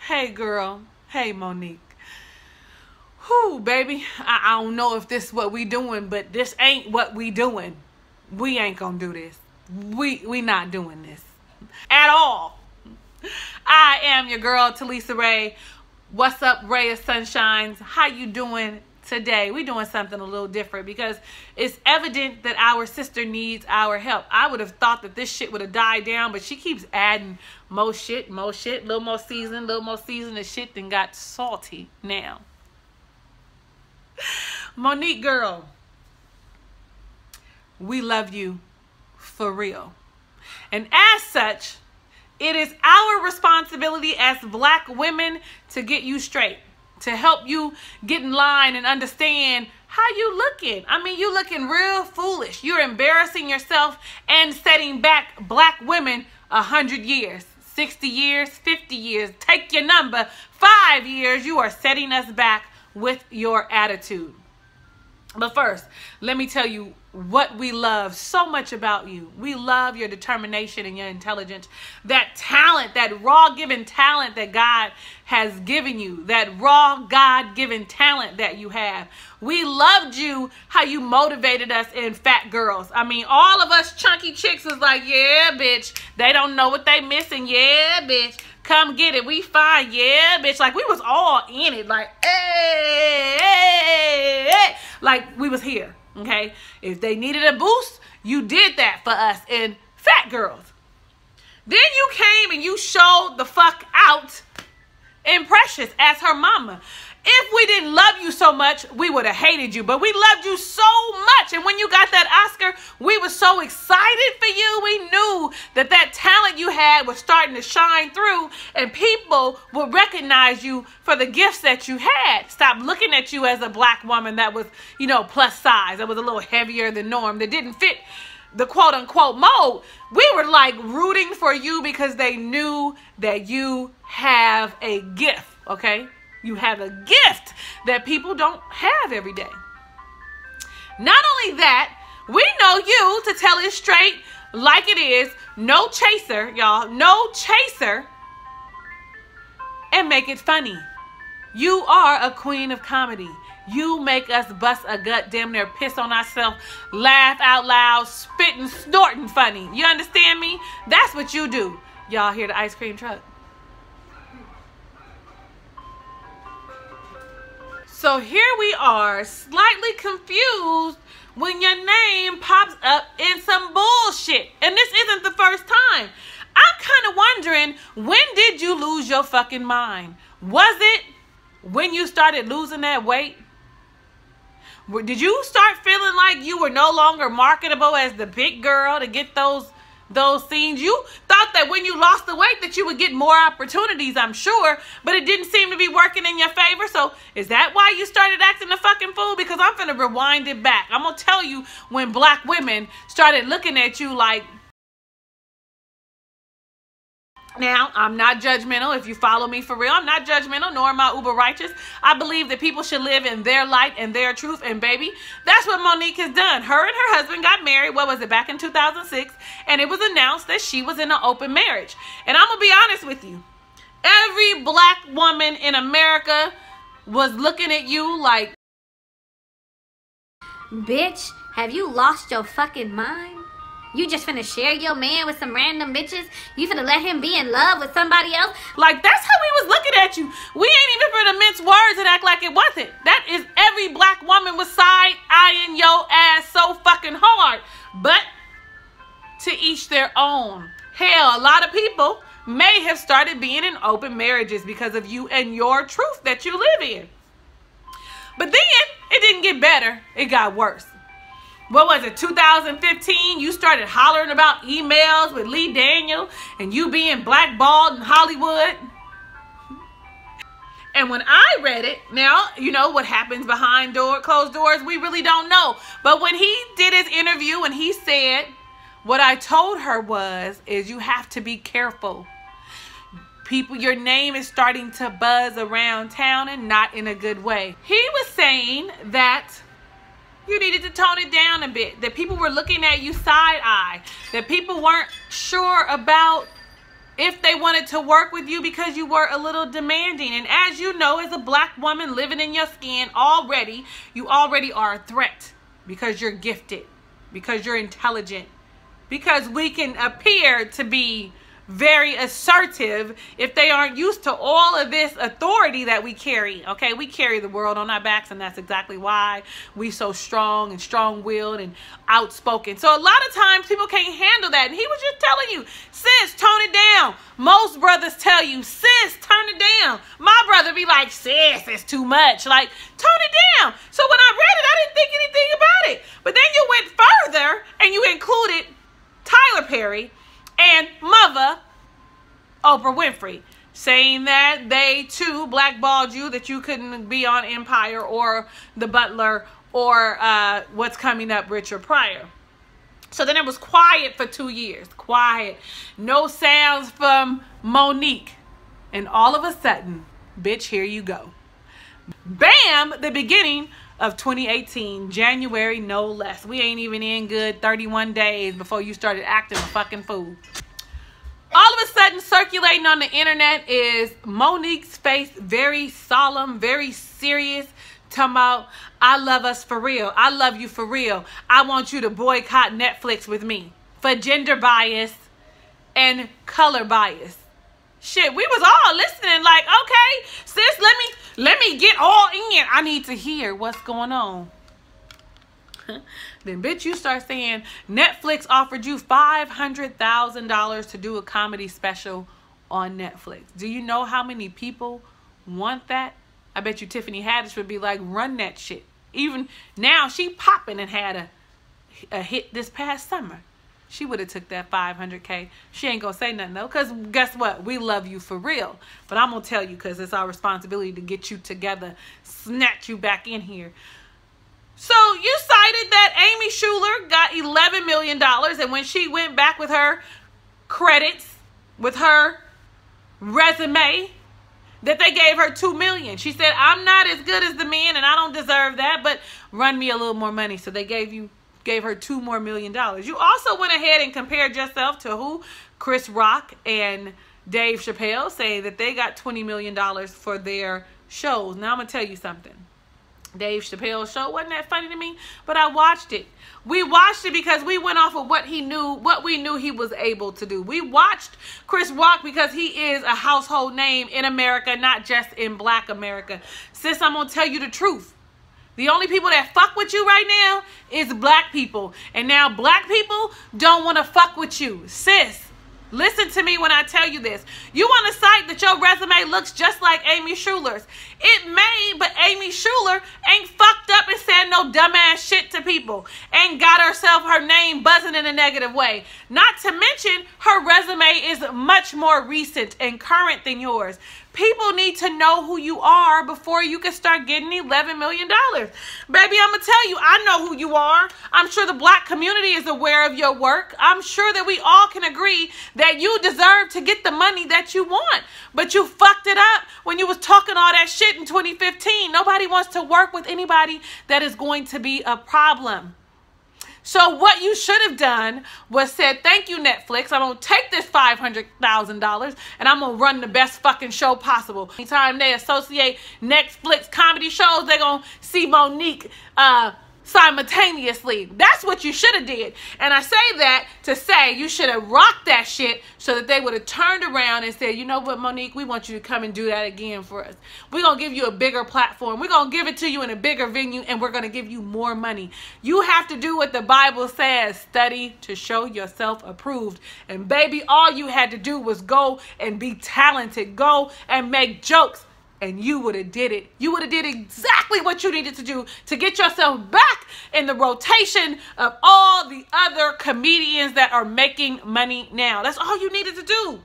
Hey, girl. Hey, Monique. Whew, baby. I don't know if this is what we doing, but this ain't what we doing. We ain't gonna do this. We not doing this at all. I am your girl, Talisa Rae. What's up, Ray of Sunshines? How you doing today? We doing something a little different because it's evident that our sister needs our help. I would have thought that this shit would have died down, but she keeps adding more shit, little more season. The shit then got salty now. Monique, girl, we love you for real. And as such, it is our responsibility as black women to get you straight, to help you get in line and understand how you looking. I mean, you looking real foolish. You're embarrassing yourself and setting back black women 100 years, 60 years, 50 years. Take your number, 5 years. You are setting us back with your attitude. But first, let me tell you what we love so much about you. We love your determination and your intelligence, that talent, that raw-given talent that God has given you, that raw God-given talent that you have. We loved you, how you motivated us in Fat Girls. I mean, all of us chunky chicks was like, yeah, bitch, they don't know what they missing. Yeah, bitch, come get it. We fine. Yeah, bitch. Like, we was all in it. Like, hey, hey, hey. Like, we was here. Okay, if they needed a boost, you did that for us in Fat Girls. Then you came and you showed the fuck out in Precious as her mama. If we didn't love you so much, we would have hated you. But we loved you so much. And when you got that Oscar, we were so excited for you. We knew that that talent you had was starting to shine through. And people would recognize you for the gifts that you had. Stop looking at you as a black woman that was, you know, plus size. That was a little heavier than norm. That didn't fit the quote unquote mold. We were like rooting for you because they knew that you have a gift, okay? You have a gift that people don't have every day. Not only that, we know you, to tell it straight like it is, no chaser, y'all, no chaser, and make it funny. You are a queen of comedy. You make us bust a gut, damn near piss on ourselves, laugh out loud, spitting, snorting funny. You understand me? That's what you do. Y'all hear the ice cream truck? So here we are, slightly confused when your name pops up in some bullshit. And this isn't the first time. I'm kind of wondering, when did you lose your fucking mind? Was it when you started losing that weight? Did you start feeling like you were no longer marketable as the big girl to get those scenes? You thought that when you lost the weight that you would get more opportunities, I'm sure, but it didn't seem to be working in your favor. So is that why you started acting a fucking fool? Because I'm finna rewind it back. I'm gonna tell you when black women started looking at you like. Now, I'm not judgmental. If you follow me for real, I'm not judgmental, nor am I uber righteous. I believe that people should live in their light and their truth. And baby, that's what Monique has done. Her and her husband got married, what was it, back in 2006. And it was announced that she was in an open marriage. And I'm going to be honest with you. Every black woman in America was looking at you like, bitch, have you lost your fucking mind? You just finna share your man with some random bitches? You finna let him be in love with somebody else? Like, that's how we was looking at you. We ain't even finna mince words and act like it wasn't. That is every black woman was side-eyeing your ass so fucking hard. But to each their own. Hell, a lot of people may have started being in open marriages because of you and your truth that you live in. But then, it didn't get better. It got worse. What was it, 2015? You started hollering about emails with Lee Daniel and you being blackballed in Hollywood. And when I read it, now, you know what happens behind closed doors, we really don't know. But when he did his interview and he said, what I told her is you have to be careful. People, your name is starting to buzz around town and not in a good way. He was saying that you needed to tone it down a bit. That people were looking at you side-eye. That people weren't sure about if they wanted to work with you because you were a little demanding. And as you know, as a black woman living in your skin already, you already are a threat because you're gifted, because you're intelligent, because we can appear to be very assertive if they aren't used to all of this authority that we carry. Okay, we carry the world on our backs, and that's exactly why we so strong and strong-willed and outspoken. So a lot of times people can't handle that, and he was just telling you, sis, tone it down. Most brothers tell you, sis, turn it down. My brother be like, sis, it's too much. Like, tone it down. So when I read it, I didn't think anything about it. But then you went further and you included Tyler Perry and mother Oprah Winfrey, saying that they too blackballed you, that you couldn't be on Empire or The Butler or What's Coming Up, Richard Pryor. So then it was quiet for 2 years. Quiet. No sounds from Monique. And all of a sudden, bitch, here you go. Bam! The beginning of 2018, January no less. We ain't even in good 31 days before you started acting a fucking fool. All of a sudden, circulating on the internet is Monique's face, very solemn, very serious, talking about, I love us for real. I love you for real. I want you to boycott Netflix with me for gender bias and color bias. Shit, we was all listening like, okay, sis, let me get all in. I need to hear what's going on. Then, bitch, you start saying Netflix offered you $500,000 to do a comedy special on Netflix. Do you know how many people want that? I bet you Tiffany Haddish would be like, run that shit. Even now, she popping and had a hit this past summer. She would have took that $500K. She ain't gonna say nothing though, because guess what? We love you for real. But I'm gonna tell you, because it's our responsibility to get you together, snatch you back in here. So you cited that Amy Schumer got $11 million, and when she went back with her credits, with her resume, that they gave her $2 million. She said, I'm not as good as the man, and I don't deserve that, but run me a little more money. So they gave her $2 more million. You also went ahead and compared yourself to who? Chris Rock and Dave Chappelle, saying that they got $20 million for their shows. Now I'm gonna tell you something. Dave Chappelle's show wasn't that funny to me, but I watched it. We watched it because we went off of what we knew he was able to do. We watched Chris Rock because he is a household name in America, not just in Black America. Sis, I'm gonna tell you the truth. The only people that fuck with you right now is black people. And now black people don't want to fuck with you. Sis, listen to me when I tell you this. You want to cite that your resume looks just like Amy Schumer's. It may, but Amy Schumer ain't fucked up and said no dumbass shit to people. Ain't got herself her name buzzing in a negative way. Not to mention, her resume is much more recent and current than yours. People need to know who you are before you can start getting $11 million. Baby, I'm going to tell you, I know who you are. I'm sure the black community is aware of your work. I'm sure that we all can agree that you deserve to get the money that you want. But you fucked it up when you was talking all that shit in 2015. Nobody wants to work with anybody that is going to be a problem. So what you should have done was said, thank you, Netflix. I'm going to take this $500,000 and I'm going to run the best fucking show possible. Anytime they associate Netflix comedy shows, they're going to see Monique simultaneously. That's what you should have did. And I say that to say you should have rocked that shit so that they would have turned around and said, you know what, Monique, we want you to come and do that again for us. We're going to give you a bigger platform. We're going to give it to you in a bigger venue, and we're going to give you more money. You have to do what the Bible says, study to show yourself approved. And baby, all you had to do was go and be talented. Go and make jokes. And you would have did it. You would have did exactly what you needed to do to get yourself back in the rotation of all the other comedians that are making money now. That's all you needed to do.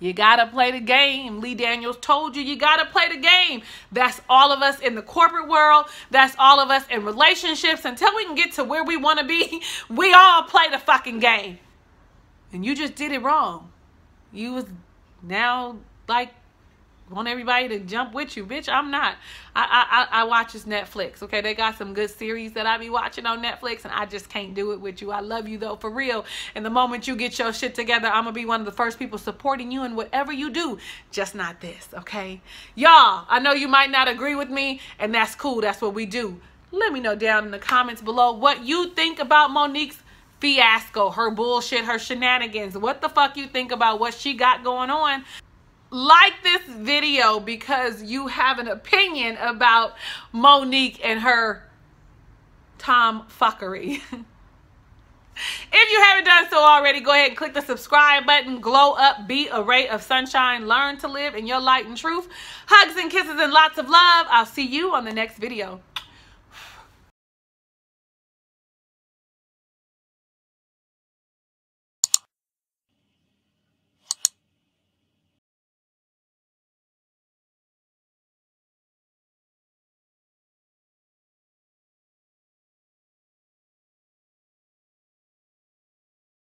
You got to play the game. Lee Daniels told you, you got to play the game. That's all of us in the corporate world. That's all of us in relationships. Until we can get to where we want to be, we all play the fucking game. And you just did it wrong. You was now like want everybody to jump with you. Bitch, I'm not. I watch this Netflix, okay? They got some good series that I be watching on Netflix, and I just can't do it with you. I love you, though, for real. And the moment you get your shit together, I'm going to be one of the first people supporting you in whatever you do. Just not this, okay? Y'all, I know you might not agree with me, and that's cool. That's what we do. Let me know down in the comments below what you think about Monique's fiasco, her bullshit, her shenanigans. What the fuck you think about what she got going on? Like this video because you have an opinion about Monique and her tomfuckery. If you haven't done so already, go ahead and click the subscribe button. Glow up, be a ray of sunshine. Learn to live in your light and truth. Hugs and kisses and lots of love. I'll see you on the next video.